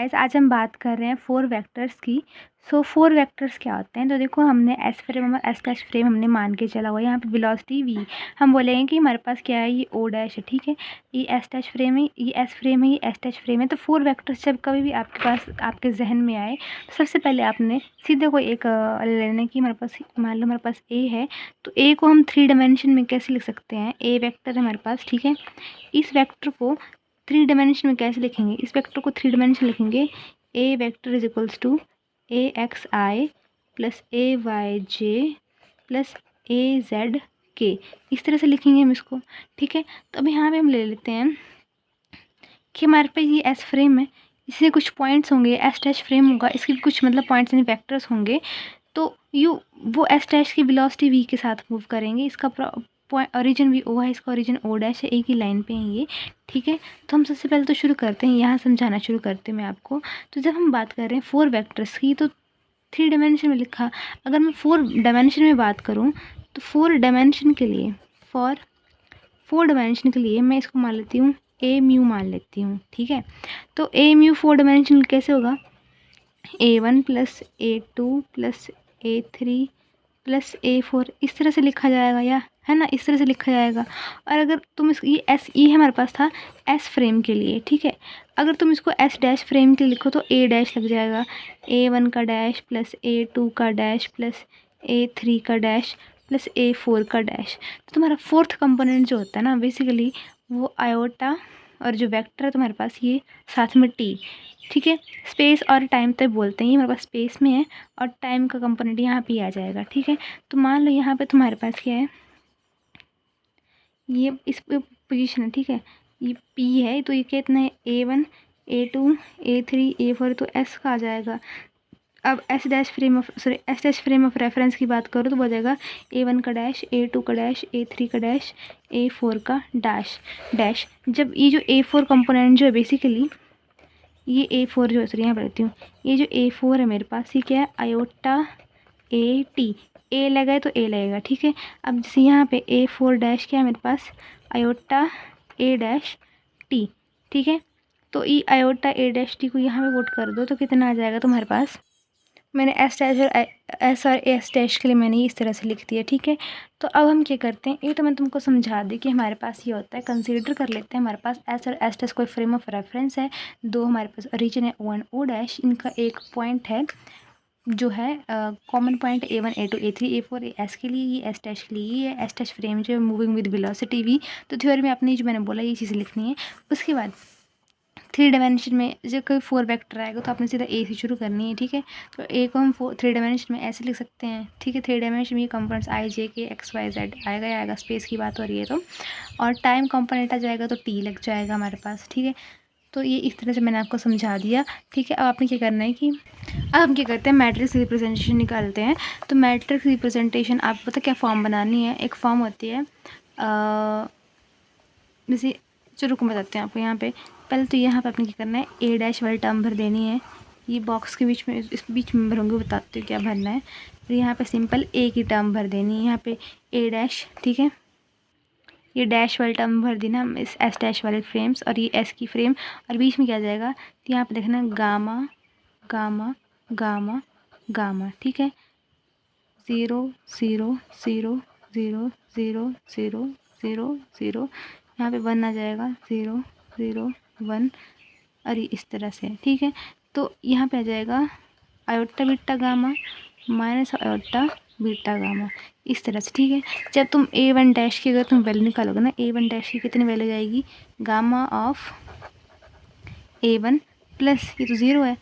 Guys आज हम बात कर रहे हैं फोर वेक्टर्स की। फोर वेक्टर्स क्या होते हैं? तो देखो, हमने एस फ्रेम और एस डैश फ्रेम हमने मान के चला हुआ है। यहाँ पे वेलोसिटी वी हम बोलेंगे कि हमारे पास क्या है, ये ओ डैश है, ठीक है। ये एस डैश फ्रेम है, ये एस फ्रेम है, ये एस डैश फ्रेम है। तो फोर वेक्टर्स जब कभी भी आपके पास आपके जहन में आए तो सबसे पहले आपने सीधे कोई एक ले लेना कि हमारे पास, मान लो हमारे पास ए है, तो ए को हम 3 डायमेंशन में कैसे लिख सकते हैं? ए वेक्टर है हमारे पास, ठीक है। इस वेक्टर को 3 डायमेंशन में कैसे लिखेंगे? इस वेक्टर को 3 डायमेंशन लिखेंगे। A vector is equals to a x i plus a y j plus a z k, इस तरह से लिखेंगे हम इसको, ठीक है। तो अब यहाँ पे हम ले लेते हैं कि हमारे पास ये एस फ्रेम है, इसमें कुछ पॉइंट्स होंगे, एस डैश फ्रेम होगा, इसके भी कुछ मतलब पॉइंट्स यानी वेक्टर्स होंगे। तो वो एस डैश की वेलोसिटी वी के साथ मूव करेंगे। इसका ओरिजिन भी ओ है, इसका ओरिजिन ओ डैश है, एक ही लाइन पे है ये, ठीक है। तो हम सबसे पहले तो शुरू करते हैं, यहाँ समझाना शुरू करते हैं मैं आपको। तो जब हम बात कर रहे हैं फोर वेक्टर्स की, तो 3 डायमेंशन में लिखा। अगर मैं 4 डायमेंशन में बात करूँ तो 4 डायमेंशन के लिए मैं इसको मान लेती हूँ ए म्यू मान लेती हूँ, ठीक है। तो ए म्यू 4 डायमेंशन कैसे होगा? A1 plus A2 plus A3 plus A4, इस तरह से लिखा जाएगा, या है ना, इस तरह से लिखा जाएगा। और अगर तुम इस ये एस ई है हमारे पास था एस फ्रेम के लिए, ठीक है। अगर तुम इसको एस डैश फ्रेम के लिए लिखो तो ए डैश लग जाएगा, A1 का डैश प्लस A2 का डैश प्लस A3 का डैश प्लस A4 का डैश। तो तुम्हारा फोर्थ कंपोनेंट जो होता है ना, बेसिकली वो आयोटा, और जो वेक्टर है तुम्हारे पास ये साथ में टी, ठीक है। स्पेस और टाइम तक बोलते हैं, ये हमारे पास स्पेस में है और टाइम का कंपोनेंट यहाँ पे आ जाएगा, ठीक है। तो मान लो यहाँ पे तुम्हारे पास क्या है, ये इस पोजीशन है, ठीक है। ये पी है, तो ये कितना है, A1 A2 A3 A4, तो एस का आ जाएगा। अब S dash frame of reference की बात करो तो हो जाएगा A1 का डैश A2 का डैश A3 का डैश A4 का डैश। जब ये जो A4 कंपोनेंट जो है, बेसिकली ये A4 जो है, सॉरी यहाँ पर लेती हूँ, ये जो A4 है मेरे पास, ये क्या है, आयोटा ए टी, ए लगाए तो ए लगेगा, ठीक है। अब जैसे यहाँ पे A4 डैश क्या है मेरे पास, आयोटा ए डैश टी, ठीक है। तो ई आयोटा ए डैश टी को यहाँ पे पुट कर दो तो कितना आ जाएगा तुम्हारे पास? मैंने एस और एस डैश के लिए मैंने इस तरह से लिख दिया, ठीक है। तो अब हम क्या करते हैं, ये तो मैं तुमको समझा दी कि हमारे पास ये होता है। कंसीडर कर लेते हैं हमारे पास एस और एस डैश कोई फ्रेम ऑफ रेफरेंस है, दो हमारे पास ओरिजिन है ओ एंड ओ डैश, इनका एक पॉइंट है जो है common point A1 A2 A3 A4 S के लिए, ये एस डैश के लिए, ये एस डैश फ्रेम जो है मूविंग विद वेलोसिटी वी। तो थ्योरी में आपने जो मैंने बोला ये चीज़ें लिखनी है। उसके बाद 3 डायमेंशन में जब कोई 4 वेक्टर आएगा तो आपने सीधा ए से शुरू करनी है, ठीक है। तो ए को हम 3 डायमेंशन में ऐसे लिख सकते हैं, ठीक है। 3 डायमेंशन में ये कंपोनेंट्स आई जे के एक्स वाई जेड आएगा, स्पेस की बात हो रही है तो। और टाइम कंपोनेंट आ जाएगा तो टी लग जाएगा हमारे पास, ठीक है। तो ये इस तरह से मैंने आपको समझा दिया, ठीक है। अब आपने क्या करना है कि अब हम क्या करते हैं, मैट्रिक्स रिप्रेजेंटेशन निकालते हैं। तो मैट्रिक्स रिप्रेजेंटेशन आप पता क्या फॉर्म बनानी है, एक फॉर्म होती है जैसे, चलो को बताते हैं आपको। यहाँ पे पहले तो यहाँ पे आपने क्या करना है, ए डैश वाली टर्म भर देनी है। ये बॉक्स के बीच में, इस बीच में भरूँगी, बताते हो क्या भरना है। फिर यहाँ पे सिंपल ए की टर्म भर देनी है, यहाँ पे ए डैश, ठीक है। ये डैश वाली टर्म भर देना इस एस डैश वाले फ्रेम्स, और ये एस की फ्रेम, और बीच में क्या आ जाएगा, तो यहाँ पे देखना गामा गामा गामा गामा, ठीक है। 0 0 0 0 0 0 0 0, यहाँ पे 1 आ जाएगा, 0 0 1, और ये इस तरह से, ठीक है। तो यहाँ पे आ जाएगा iota beta gamma minus iota beta gamma, इस तरह से, ठीक है। जब तुम A1 डैश की अगर तुम वैल्यू निकालोगे ना, A1 डैश की कितनी वैल्यू जाएगी, गामा ऑफ A1 प्लस ये तो 0 है,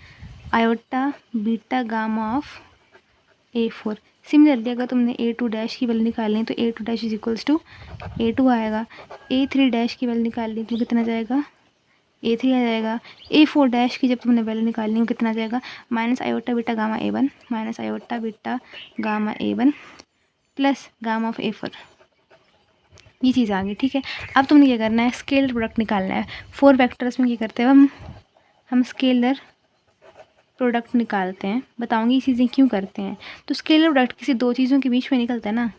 iota beta gamma of A4। Similarly अगर तुमने A2 डैश की वैल्यू निकालनी है तो A2 dash is equals to A2 आएगा। A3 डैश की वैल्यू निकालनी तो कितना जाएगा, A3 आ जाएगा। A4 डैश की जब तुमने वैल्यू निकालनी हो कितना जाएगा, minus iota beta gamma A1 minus iota beta gamma A1 plus gamma of A4, ये चीज़ आ गई, ठीक है। अब तुमने क्या करना है, स्केलर प्रोडक्ट निकालना है। 4 वेक्टर्स में क्या करते हैं हम स्केलर प्रोडक्ट निकालते हैं। बताऊंगी ये चीज़ें क्यों करते हैं। तो स्केलर प्रोडक्ट किसी दो चीज़ों के बीच में निकलता है ना,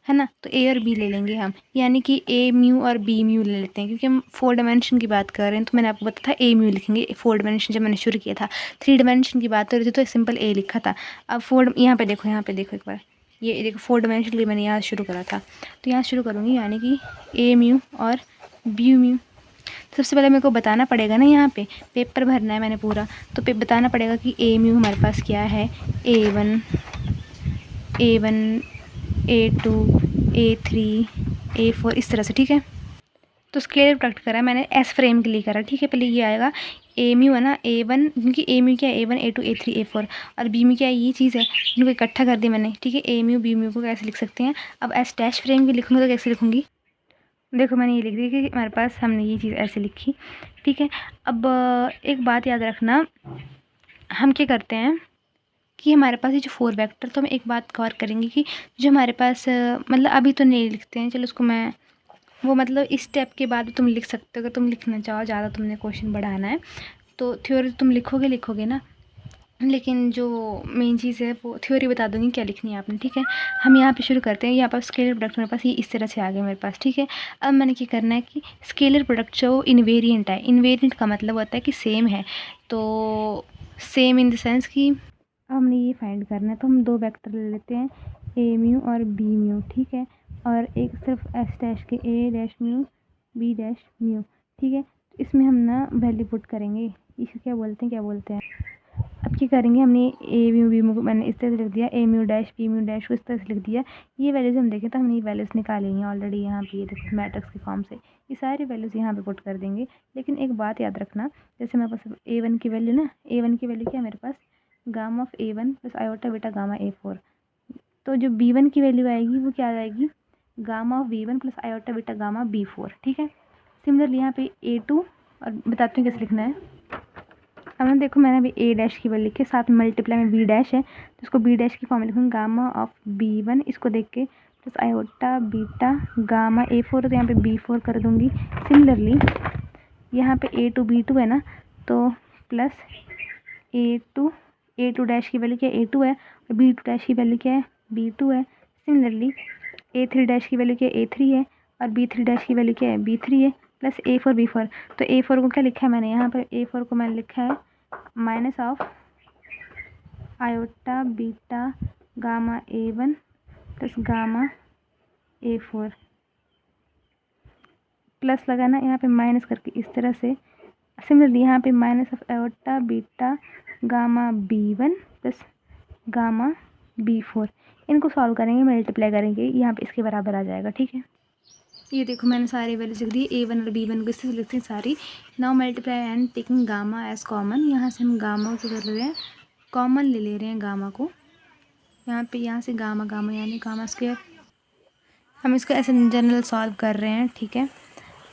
है ना। तो ए और बी ले लेंगे हम, यानी कि ए म्यू और बी म्यू ले लेते हैं, क्योंकि हम 4 डायमेंशन की बात कर रहे हैं। तो मैंने आपको बताया था ए म्यू लिखेंगे, 4 डायमेंशन जब मैंने शुरू किया था। 3 डायमेंशन की बात हो रही थी तो सिंपल ए लिखा था। अब 4 यहाँ पे देखो एक बार, ये देखो 4 डायमेंशन के लिए मैंने यहाँ शुरू करा था, तो यहाँ शुरू करूँगी, यानी कि ए म्यू और बी म्यू। सबसे पहले मेरे को बताना पड़ेगा ना, यहाँ पे पेपर भरना है मैंने पूरा, तो बताना पड़ेगा कि ए म्यू हमारे पास क्या है, A1 A2 A3 A4 इस तरह से, ठीक है। तो स्केलर प्रोडक्ट करा मैंने एस फ्रेम के लिए करा, ठीक है। पहले ये आएगा ए म्यू है ना, A1, क्योंकि ए म्यू क्या है A1 A2 A3 A4, और बी म्यू क्या है, ये चीज़ है, इनको इकट्ठा कर दिया मैंने, ठीक है। ए म्यू बी म्यू को कैसे लिख सकते हैं। अब एस डैश फ्रेम के लिखूँगी तो कैसे लिखूँगी, देखो मैंने ये लिख दी कि हमारे पास हमने ये चीज़ ऐसे लिखी, ठीक है। अब एक बात याद रखना, हम क्या करते हैं कि हमारे पास ये जो 4 वेक्टर, तो हम एक बात कवर करेंगे कि जो हमारे पास मतलब अभी तो नहीं लिखते हैं, चलो उसको मैं वो मतलब इस स्टेप के बाद तुम लिख सकते हो, अगर तुम लिखना चाहो, ज़्यादा तुमने क्वेश्चन बढ़ाना है तो थ्योरी तुम लिखोगे ना, लेकिन जो मेन चीज़ है वो थ्योरी बता दूंगी क्या लिखनी है आपने, ठीक है। हम यहाँ पे शुरू करते हैं। यहाँ पर स्केलर प्रोडक्ट मेरे पास ये इस तरह से आ गया मेरे पास, ठीक है। अब मैंने क्या करना है कि स्केलर प्रोडक्ट जो इनवेरिएंट है, इनवेरिएंट का मतलब होता है कि सेम है, तो सेम इन द सेंस कि हमने ये फाइंड करना है। तो हम 2 वेक्टर ले लेते हैं, ए म्यू और बी म्यू, ठीक है, और एक सिर्फ एस डैश के a dash mu b dash mu, ठीक है। तो इसमें हम ना वैल्यू पुट करेंगे, इसे क्या बोलते हैं। अब क्या करेंगे, हमने ए म्यू बी म्यू मैंने इस तरह से लिख दिया, a mu dash b mu dash को इस तरह से लिख दिया। ये वैल्यूज़ हम देखें तो हमने ये वैल्यूज़ निकाली हैं ऑलरेडी यहाँ पे, ये देखो मैट्रिक्स के फॉर्म से ये सारी वैल्यूज़ यहाँ पे पुट कर देंगे। लेकिन एक बात याद रखना, जैसे मेरे पास A1 की वैल्यू ना, A1 की वैल्यू क्या है मेरे पास, gamma of A1 plus iota beta gamma A4। तो जो B1 की वैल्यू आएगी वो क्या आएगी, gamma of B1 plus iota beta gamma B4, ठीक है। सिमिलरली यहाँ पे A2, और बताती हूँ कैसे लिखना है। अब ना देखो मैंने अभी ए डैश की वैल्यू लिखी, साथ में मल्टीप्लाई में बी डैश है, तो इसको बी डैश की फॉर्म में लिखूँगी, गामा ऑफ B1 इसको देख के plus iota beta gamma A4, तो यहाँ पे B4 कर दूँगी। सिमिलरली यहाँ पे A2 B2 है ना, तो प्लस A2 डैश की वैल्यू क्या है, A2 है, और B2 डैश की वैल्यू क्या है, B2 है। सिमिलरली A3 डैश की वैल्यू क्या है, A3 है, और B3 डैश की वैल्यू क्या है, B3 है, प्लस A4 B4। तो A4 को क्या लिखा है मैंने यहाँ पर, A4 को मैंने लिखा है minus of iota beta gamma A1 plus gamma A4, plus लगाना यहाँ पे माइनस करके इस तरह से। सिमिलरली यहाँ पे minus of iota beta gamma B1 plus gamma B4, इनको सॉल्व करेंगे, मल्टीप्लाई करेंगे, यहाँ पे इसके बराबर आ जाएगा, ठीक है। ये देखो मैंने सारी वैल्यूज लिख दी, A1 और B1 को इससे लिखती हैं सारी। Now multiply and taking gamma as common, यहाँ से हम गामा को कर रहे हैं, कॉमन ले रहे हैं गामा को, यहाँ से गामा यानी गामा स्क्वायर। हम इसको ऐसे जनरल सॉल्व कर रहे हैं, ठीक है।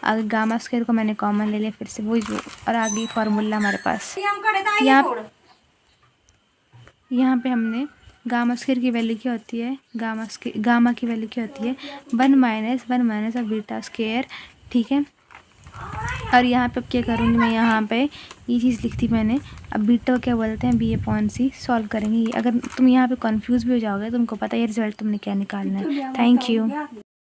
आगे गामा स्क्वायर को मैंने कॉमन ले लिया फिर से वही जो, और आगे फार्मूला हमारे पास यहाँ पे हमने गामा स्क्वायर की वैल्यू क्या होती है, गामा की वैल्यू क्या होती है, 1 माइनस ऑफ बीटा स्क्वायर, ठीक है। और यहाँ पे अब क्या करूँगी मैं, यहाँ पे ये चीज़ लिखती मैंने। अब बीटा क्या बोलते हैं, B/C सॉल्व करेंगे। अगर तुम यहाँ पे कंफ्यूज भी हो जाओगे, तुमको पता है रिजल्ट तुमने क्या निकालना है। Thank you.